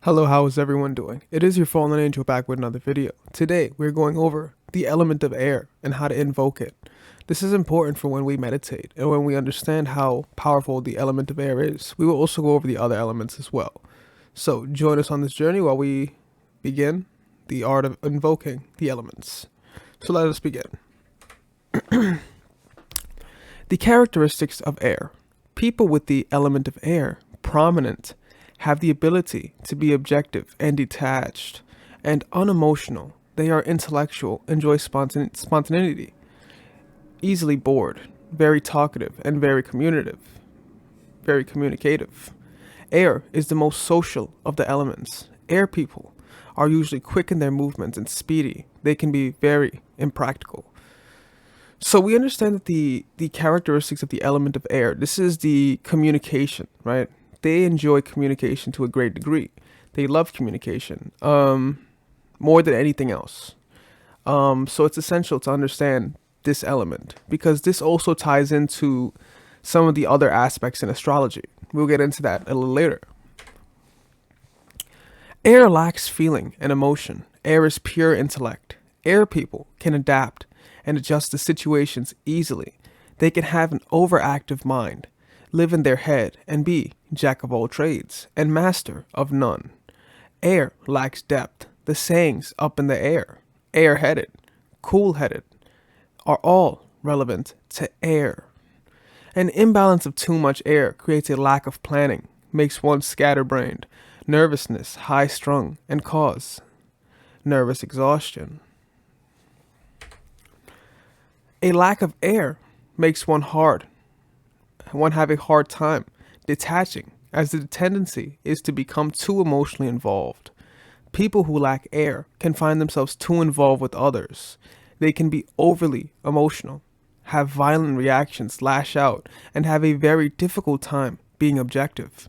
Hello, how is everyone doing? It is your fallen angel back with another video. Today, we're going over the element of air and how to invoke it. This is important for when we meditate and when we understand how powerful the element of air is. We will also go over the other elements as well. So, join us on this journey while we begin the art of invoking the elements. So, let us begin. The characteristics of air. People with the element of air prominent have the ability to be objective and detached and unemotional. They are intellectual, enjoy spontaneity, easily bored, very talkative, and very communicative. Air is the most social of the elements. Air people are usually quick in their movements and speedy. They can be very impractical. So we understand that the characteristics of the element of air, this is the communication, right? They enjoy communication to a great degree. They love communication more than anything else. So it's essential to understand this element because this also ties into some of the other aspects in astrology. We'll get into that a little later. Air lacks feeling and emotion. Air is pure intellect. Air people can adapt and adjust to situations easily. They can have an overactive mind, live in their head, and be jack of all trades and master of none. Air lacks depth. The sayings up in the air-headed, cool-headed, are all relevant to air. An imbalance of too much air creates a lack of planning, makes one scatterbrained, nervousness, high-strung, and cause nervous exhaustion. A lack of air makes one have a hard time detaching, as the tendency is to become too emotionally involved. People who lack air can find themselves too involved with others. They can be overly emotional, have violent reactions, lash out, and have a very difficult time being objective.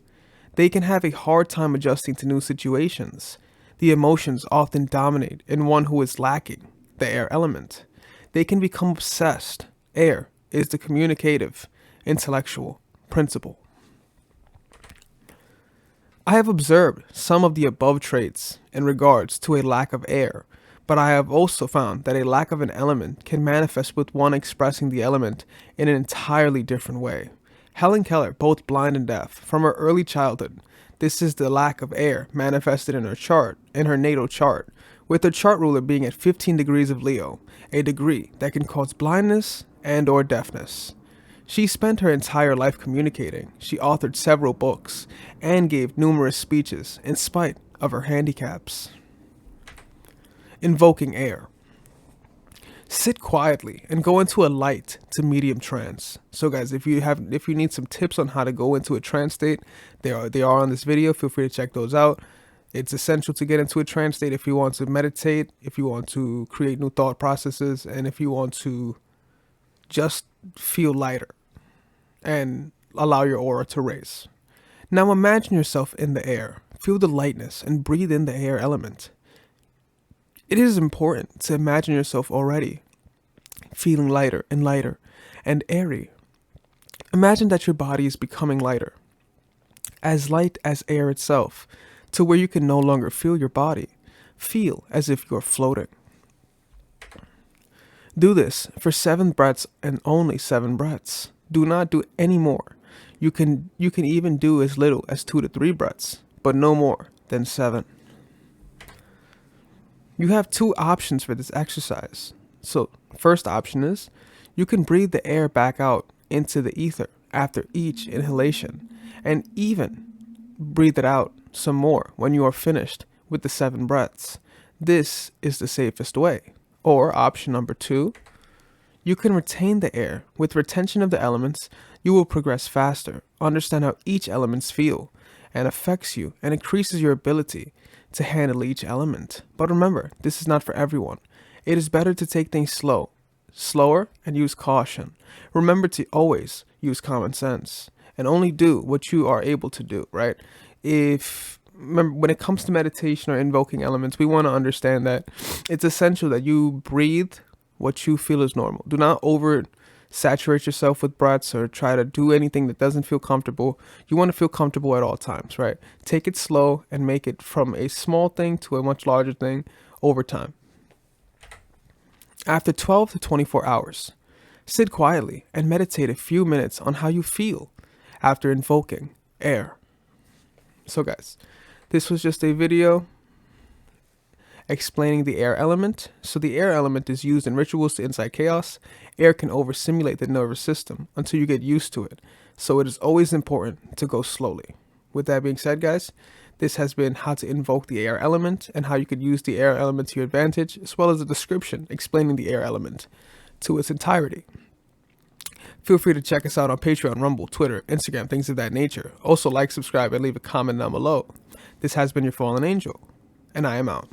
They can have a hard time adjusting to new situations. The emotions often dominate in one who is lacking the air element. They can become obsessed. Air is the communicative, intellectual principle. I have observed some of the above traits in regards to a lack of air, but I have also found that a lack of an element can manifest with one expressing the element in an entirely different way. Helen Keller, both blind and deaf, from her early childhood, this is the lack of air manifested in her natal chart, with her chart ruler being at 15 degrees of Leo, a degree that can cause blindness and or deafness. She spent her entire life communicating. She authored several books and gave numerous speeches in spite of her handicaps. Invoking air. Sit quietly and go into a light to medium trance. So guys, if you need some tips on how to go into a trance state, they are on this video. Feel free to check those out. It's essential to get into a trance state if you want to meditate, if you want to create new thought processes, and if you want to just feel lighter and allow your aura to raise. Now imagine yourself in the air. Feel the lightness and breathe in the air element. It is important to imagine yourself already feeling lighter and airy. Imagine that your body is becoming lighter, as light as air itself, to where you can no longer feel your body. Feel as if you're floating. Do this for 7 breaths and only 7 breaths. Do not do any more. You can even do as little as 2 to 3 breaths, but no more than 7. You have 2 options for this exercise. So, first option is you can breathe the air back out into the ether after each inhalation and even breathe it out some more when you are finished with the 7 breaths. This is the safest way. Or option number 2, you can retain the air. With retention of the elements, you will progress faster, understand how each elements feel and affects you, and increases your ability to handle each element. But remember, this is not for everyone. It is better to take things slower, and use caution. Remember to always use common sense and only do what you are able to do, right? Remember, when it comes to meditation or invoking elements, we want to understand that it's essential that you breathe what you feel is normal. Do not saturate yourself with breaths or try to do anything that doesn't feel comfortable. You want to feel comfortable at all times, right? Take it slow and make it from a small thing to a much larger thing over time. After 12 to 24 hours, sit quietly and meditate a few minutes on how you feel after invoking air. So guys, this was just a video explaining the air element. So the air element is used in rituals to incite chaos. Air can overstimulate the nervous system until you get used to it. So it is always important to go slowly. With that being said, guys, this has been how to invoke the air element and how you could use the air element to your advantage, as well as a description explaining the air element to its entirety. Feel free to check us out on Patreon, Rumble, Twitter, Instagram, things of that nature. Also like, subscribe, and leave a comment down below. This has been your fallen angel, and I am out.